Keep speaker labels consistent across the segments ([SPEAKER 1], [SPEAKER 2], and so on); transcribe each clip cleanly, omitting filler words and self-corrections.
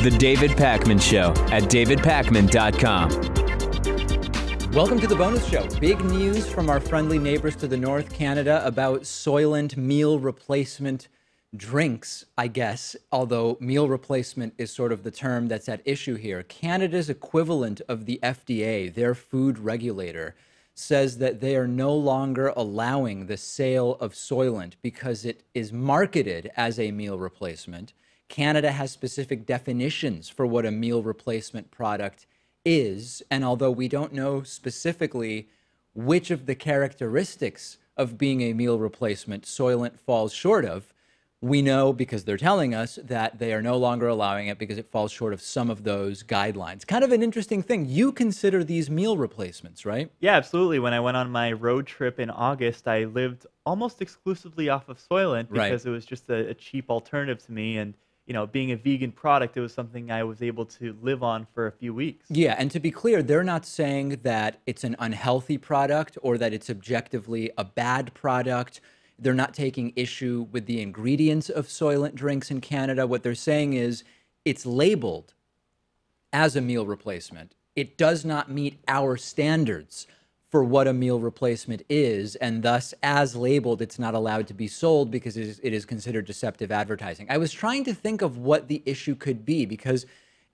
[SPEAKER 1] The David Pakman Show at davidpakman.com.
[SPEAKER 2] Welcome to the bonus show. Big news from our friendly neighbors to the north, Canada, about Soylent meal replacement drinks, I guess, although meal replacement is sort of the term that's at issue here. Canada's equivalent of the FDA, their food regulator, says that they are no longer allowing the sale of Soylent because it is marketed as a meal replacement. Canada has specific definitions for what a meal replacement product is, and although we don't know specifically which of the characteristics of being a meal replacement Soylent falls short of, we know, because they're telling us, that they are no longer allowing it because it falls short of some of those guidelines. Kind of an interesting thing. You consider these meal replacements, right?
[SPEAKER 3] Yeah, absolutely. When I went on my road trip in August, I lived almost exclusively off of Soylent because it was just a cheap alternative to me. And, you know, being a vegan product, it was something I was able to live on for a few weeks.
[SPEAKER 2] Yeah, and to be clear, they're not saying that it's an unhealthy product or that it's objectively a bad product. They're not taking issue with the ingredients of Soylent drinks in Canada. What they're saying is it's labeled as a meal replacement. It does not meet our standards for what a meal replacement is, and thus, as labeled, it's not allowed to be sold because it is considered deceptive advertising. I was trying to think of what the issue could be because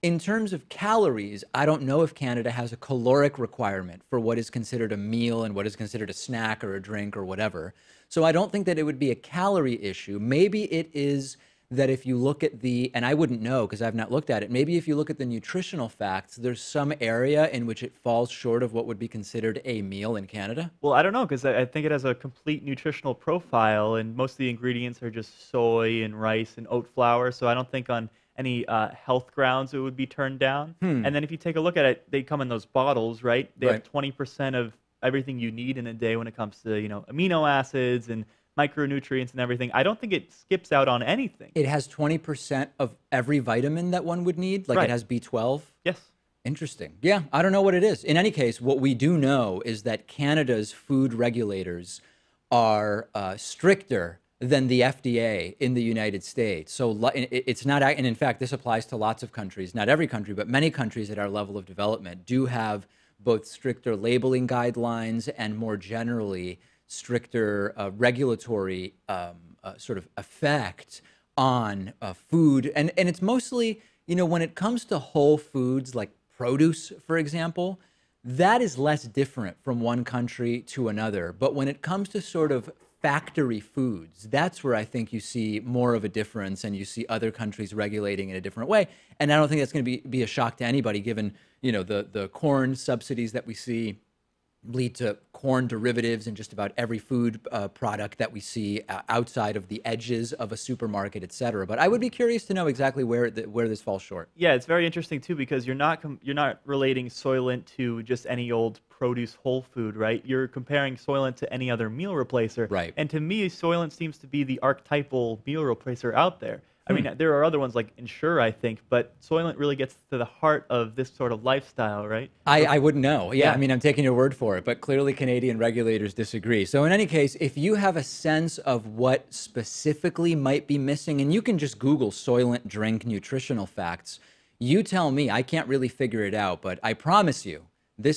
[SPEAKER 2] in terms of calories, I don't know if Canada has a caloric requirement for what is considered a meal and what is considered a snack or a drink or whatever. So I don't think that it would be a calorie issue. Maybe it is that if you look at the, and I wouldn't know because I've not looked at it, maybe if you look at the nutritional facts, there's some area in which it falls short of what would be considered a meal in Canada.
[SPEAKER 3] Well, I don't know, because I think it has a complete nutritional profile, and most of the ingredients are just soy and rice and oat flour. So I don't think on any health grounds it would be turned down. And then if you take a look at it, they come in those bottles, right? They have 20% of everything you need in a day when it comes to, you know, amino acids and micronutrients and everything. I don't think it skips out on anything.
[SPEAKER 2] It has 20% of every vitamin that one would need, like it has B12?
[SPEAKER 3] Yes.
[SPEAKER 2] Interesting. Yeah, I don't know what it is. In any case, what we do know is that Canada's food regulators are stricter than the FDA in the United States. So it's not, and in fact, this applies to lots of countries, not every country, but many countries at our level of development do have both stricter labeling guidelines and more generally stricter regulatory sort of effect on food. And it's mostly, you know, when it comes to whole foods like produce, for example, that is less different from one country to another. But when it comes to sort of factory foods, that's where I think you see more of a difference and you see other countries regulating in a different way. And I don't think that's going to be a shock to anybody given, you know, the corn subsidies that we see lead to corn derivatives in just about every food product that we see outside of the edges of a supermarket, et cetera. But I would be curious to know exactly where this falls short.
[SPEAKER 3] Yeah, it's very interesting too because you're not relating Soylent to just any old produce whole food, right? You're comparing Soylent to any other meal replacer.
[SPEAKER 2] Right.
[SPEAKER 3] And to me, Soylent seems to be the archetypal meal replacer out there. I mean, there are other ones like Ensure, I think, but Soylent really gets to the heart of this sort of lifestyle, right?
[SPEAKER 2] I wouldn't know. Yeah, I mean, I'm taking your word for it, but clearly Canadian regulators disagree. So in any case, if you have a sense of what specifically might be missing, and you can just Google Soylent drink nutritional facts, you tell me. I can't really figure it out, but I promise you,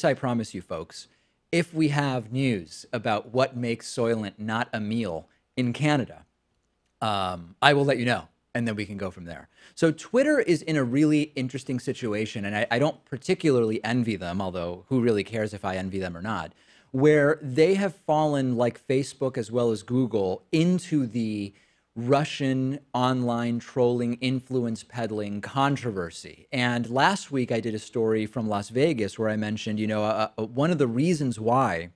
[SPEAKER 2] I promise you, folks, if we have news about what makes Soylent not a meal in Canada, I will let you know. And then we can go from there. So Twitter is in a really interesting situation, and I don't particularly envy them, although who really cares if I envy them or not, where they have fallen, like Facebook as well as Google, into the Russian online trolling, influence peddling controversy. And last week I did a story from Las Vegas where I mentioned, you know, one of the reasons why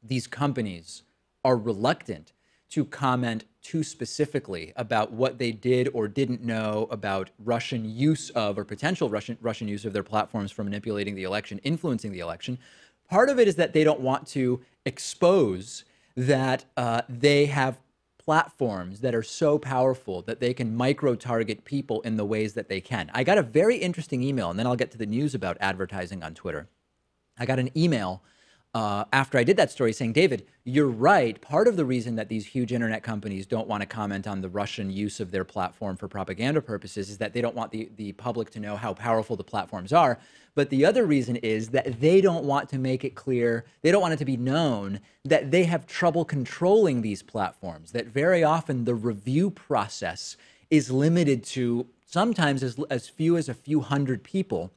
[SPEAKER 2] these companies are reluctant to comment too specifically about what they did or didn't know about Russian use of or potential Russian use of their platforms for manipulating the election, influencing the election. Part of it is that they don't want to expose that they have platforms that are so powerful that they can micro-target people in the ways that they can. I got a very interesting email, and then I'll get to the news about advertising on Twitter. I got an email after I did that story saying, David, you're right. Part of the reason that these huge internet companies don't want to comment on the Russian use of their platform for propaganda purposes is that they don't want the public to know how powerful the platforms are. But the other reason is that they don't want to make it clear, they don't want it to be known that they have trouble controlling these platforms, that very often the review process is limited to sometimes as few as a few hundred people,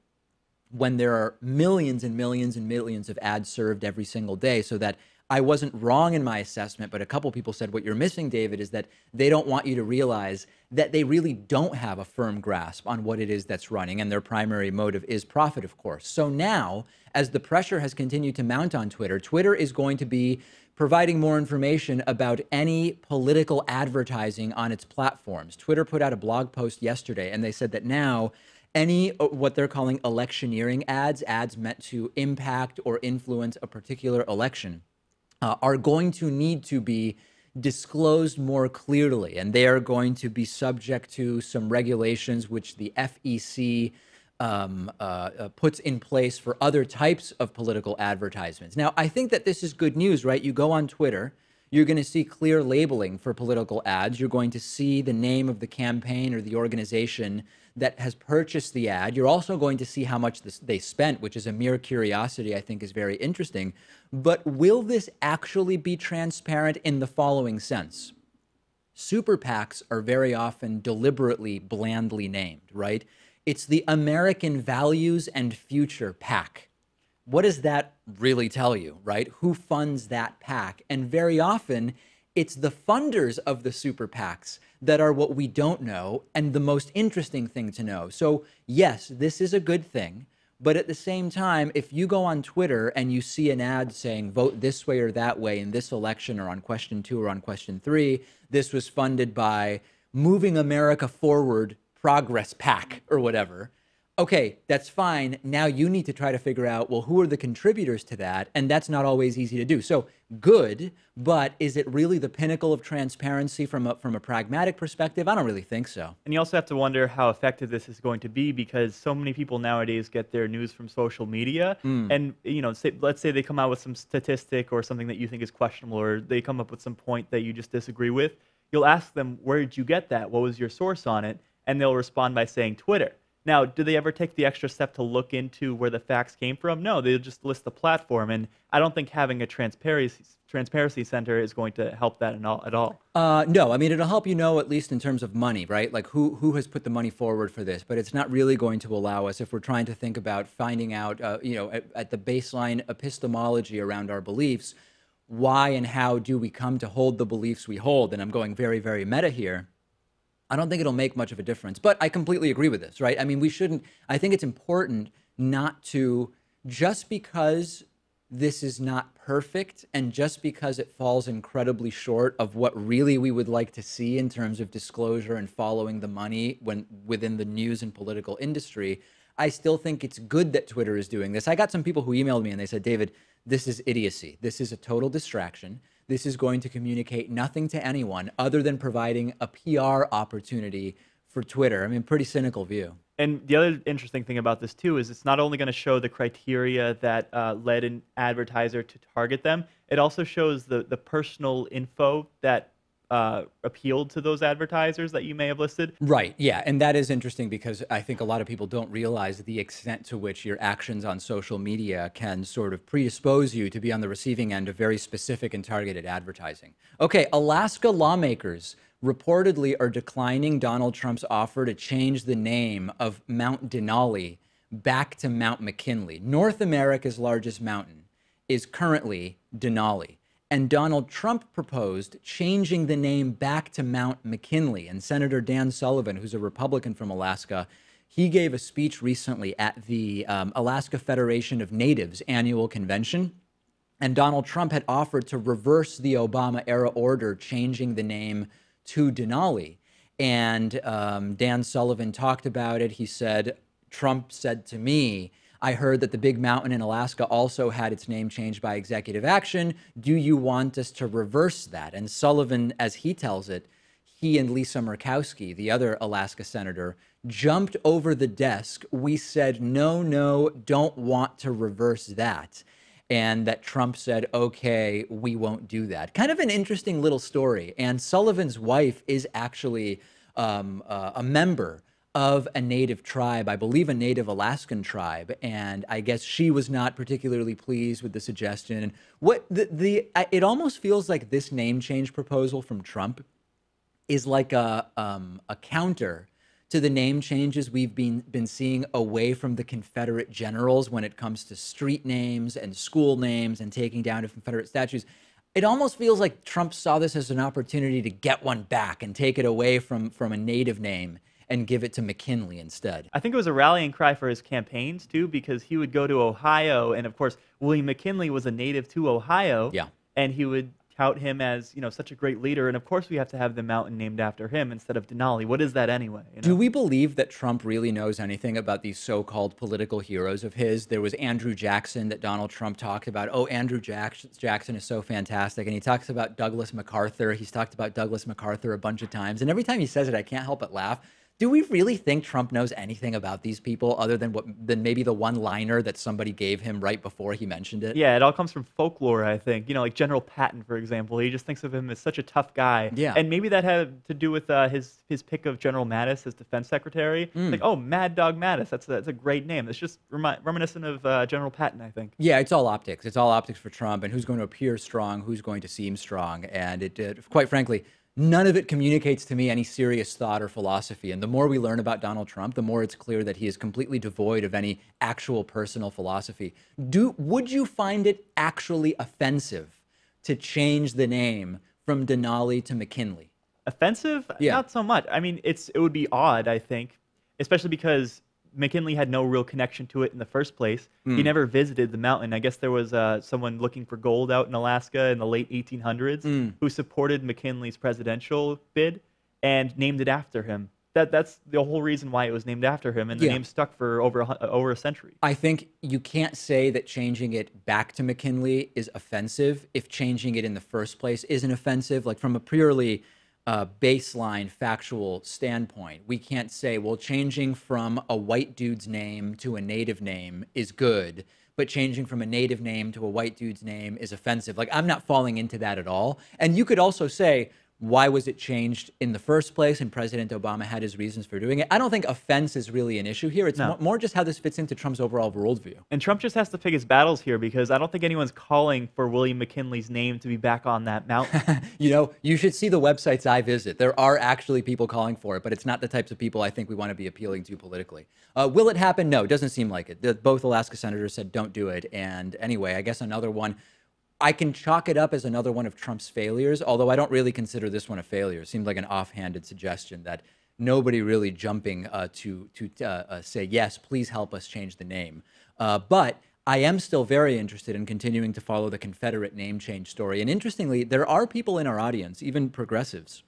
[SPEAKER 2] when there are millions and millions and millions of ads served every single day. So that I wasn't wrong in my assessment, but a couple people said what you're missing, David, is that they don't want you to realize that they really don't have a firm grasp on what it is that's running, and their primary motive is profit, of course. So now, as the pressure has continued to mount on Twitter, Twitter is going to be providing more information about any political advertising on its platforms. Twitter put out a blog post yesterday, and they said that now any what they're calling electioneering ads meant to impact or influence a particular election, are going to need to be disclosed more clearly, and they are going to be subject to some regulations which the FEC puts in place for other types of political advertisements. Now, I think that this is good news, right? You go on Twitter, you're going to see clear labeling for political ads. You're going to see the name of the campaign or the organization that has purchased the ad. You're also going to see how much they spent, which is a mere curiosity I think is very interesting. But will this actually be transparent in the following sense? Super PACs are very often deliberately blandly named, right? It's the American Values and Future PAC. What does that really tell you, right? Who funds that PAC? And very often, it's the funders of the super PACs that are what we don't know and the most interesting thing to know. So yes, this is a good thing. But at the same time, if you go on Twitter and you see an ad saying vote this way or that way in this election or on question 2 or on question 3, this was funded by Moving America Forward Progress PAC or whatever. Okay, that's fine. Now you need to try to figure out, well, who are the contributors to that? And that's not always easy to do. So good, but is it really the pinnacle of transparency from a pragmatic perspective? I don't really think so.
[SPEAKER 3] And you also have to wonder how effective this is going to be, because so many people nowadays get their news from social media. And, you know, let's say they come out with some statistic or something that you think is questionable, or they come up with some point that you just disagree with. You'll ask them, where did you get that? What was your source on it? And they'll respond by saying Twitter. Now, do they ever take the extra step to look into where the facts came from? No, they just list the platform. And I don't think having a transparency center is going to help that at all.
[SPEAKER 2] No, I mean, it'll help, you know, at least in terms of money, right? Like who has put the money forward for this, but it's not really going to allow us, if we're trying to think about finding out, you know, at the baseline epistemology around our beliefs, why and how do we come to hold the beliefs we hold? And I'm going very, very meta here. I don't think it'll make much of a difference, but I completely agree with this, right? I mean, I think it's important not to, just because this is not perfect and just because it falls incredibly short of what really we would like to see in terms of disclosure and following the money within the news and political industry, I still think it's good that Twitter is doing this. I got some people who emailed me and they said, David, this is idiocy. This is a total distraction. This is going to communicate nothing to anyone other than providing a PR opportunity for Twitter. I mean, pretty cynical view.
[SPEAKER 3] And the other interesting thing about this, too, is it's not only going to show the criteria that led an advertiser to target them, it also shows the personal info that appealed to those advertisers that you may have listed.
[SPEAKER 2] Right. Yeah. And that is interesting because I think a lot of people don't realize the extent to which your actions on social media can sort of predispose you to be on the receiving end of very specific and targeted advertising. Okay. Alaska lawmakers reportedly are declining Donald Trump's offer to change the name of Mount Denali back to Mount McKinley. North America's largest mountain is currently Denali. And Donald Trump proposed changing the name back to Mount McKinley. And Senator Dan Sullivan, who's a Republican from Alaska, he gave a speech recently at the Alaska Federation of Natives annual convention. And Donald Trump had offered to reverse the Obama-era order, changing the name to Denali. And Dan Sullivan talked about it. He said, Trump said to me, I heard that the big mountain in Alaska also had its name changed by executive action. Do you want us to reverse that? And Sullivan, as he tells it, he and Lisa Murkowski, the other Alaska senator, jumped over the desk. We said, no, don't want to reverse that. and that Trump said, okay, we won't do that. Kind of an interesting little story. And Sullivan's wife is actually a member of a native tribe, I believe a native Alaskan tribe, and I guess she was not particularly pleased with the suggestion. And what it almost feels like this name change proposal from Trump is like a counter to the name changes we've been seeing away from the Confederate generals when it comes to street names and school names and taking down of Confederate statues. It almost feels like Trump saw this as an opportunity to get one back and take it away from a native name and give it to McKinley instead.
[SPEAKER 3] I think it was a rallying cry for his campaigns, too, because he would go to Ohio, and of course, William McKinley was a native to Ohio,
[SPEAKER 2] yeah,
[SPEAKER 3] and he would tout him as, such a great leader, and of course we have to have the mountain named after him instead of Denali. What is that anyway?
[SPEAKER 2] Do we believe that Trump really knows anything about these so-called political heroes of his? There was Andrew Jackson that Donald Trump talked about. Oh, Andrew Jackson is so fantastic. And he talks about Douglas MacArthur. He's talked about Douglas MacArthur a bunch of times. And every time he says it, I can't help but laugh. Do we really think Trump knows anything about these people other than maybe the one-liner that somebody gave him right before he mentioned it?
[SPEAKER 3] Yeah, it all comes from folklore, I think. Like General Patton, for example. He just thinks of him as such a tough guy.
[SPEAKER 2] Yeah.
[SPEAKER 3] And maybe that had to do with his pick of General Mattis as defense secretary. Like, oh, Mad Dog Mattis. That's a great name. It's just reminiscent of General Patton, I think.
[SPEAKER 2] Yeah, it's all optics. It's all optics for Trump and who's going to appear strong, who's going to seem strong. And it quite frankly, none of it communicates to me any serious thought or philosophy. And the more we learn about Donald Trump, the more it's clear that he is completely devoid of any actual personal philosophy. Would you find it actually offensive to change the name from Denali to McKinley?
[SPEAKER 3] Offensive?
[SPEAKER 2] Yeah.
[SPEAKER 3] Not so much. I mean, it would be odd, I think, especially because McKinley had no real connection to it in the first place. He never visited the mountain. I guess there was someone looking for gold out in Alaska in the late 1800s who supported McKinley's presidential bid and named it after him. That's the whole reason why it was named after him, and the name stuck for over a century. I
[SPEAKER 2] think you can't say that changing it back to McKinley is offensive if changing it in the first place isn't offensive. Like from a purely baseline factual standpoint, we can't say, well, changing from a white dude's name to a native name is good, but changing from a native name to a white dude's name is offensive. Like, I'm not falling into that at all. And you could also say, why was it changed in the first place? And President Obama had his reasons for doing it. I don't think offense is really an issue here. It's more just how this fits into Trump's overall worldview.
[SPEAKER 3] And Trump just has to pick his battles here because I don't think anyone's calling for William McKinley's name to be back on that mountain.
[SPEAKER 2] You should see the websites I visit. There are actually people calling for it, but it's not the types of people I think we want to be appealing to politically. Will it happen? No, it doesn't seem like it. Both Alaska senators said don't do it. And anyway, I guess another one, I can chalk it up as another one of Trump's failures, although I don't really consider this one a failure. It seemed like an offhanded suggestion that nobody really jumping to say, yes, please help us change the name. But I am still very interested in continuing to follow the Confederate name change story. And interestingly, there are people in our audience, even progressives,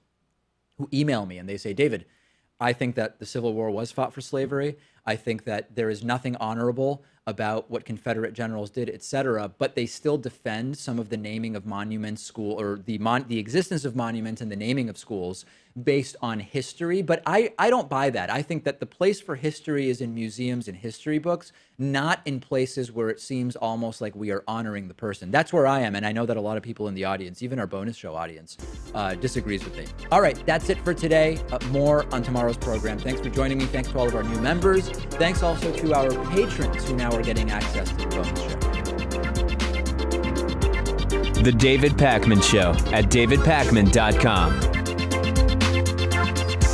[SPEAKER 2] who email me and they say, David, I think that the Civil War was fought for slavery. I think that there is nothing honorable about what Confederate generals did, et cetera, but they still defend some of the naming of monuments, or the existence of monuments and the naming of schools based on history. But I don't buy that. I think that the place for history is in museums and history books, not in places where it seems almost like we are honoring the person. That's where I am, and I know that a lot of people in the audience, even our bonus show audience, disagrees with me. All right, that's it for today. More on tomorrow's program. Thanks for joining me. Thanks to all of our new members. Thanks also to our patrons who now are getting access to the bonus show.
[SPEAKER 1] The David Pakman Show at davidpakman.com.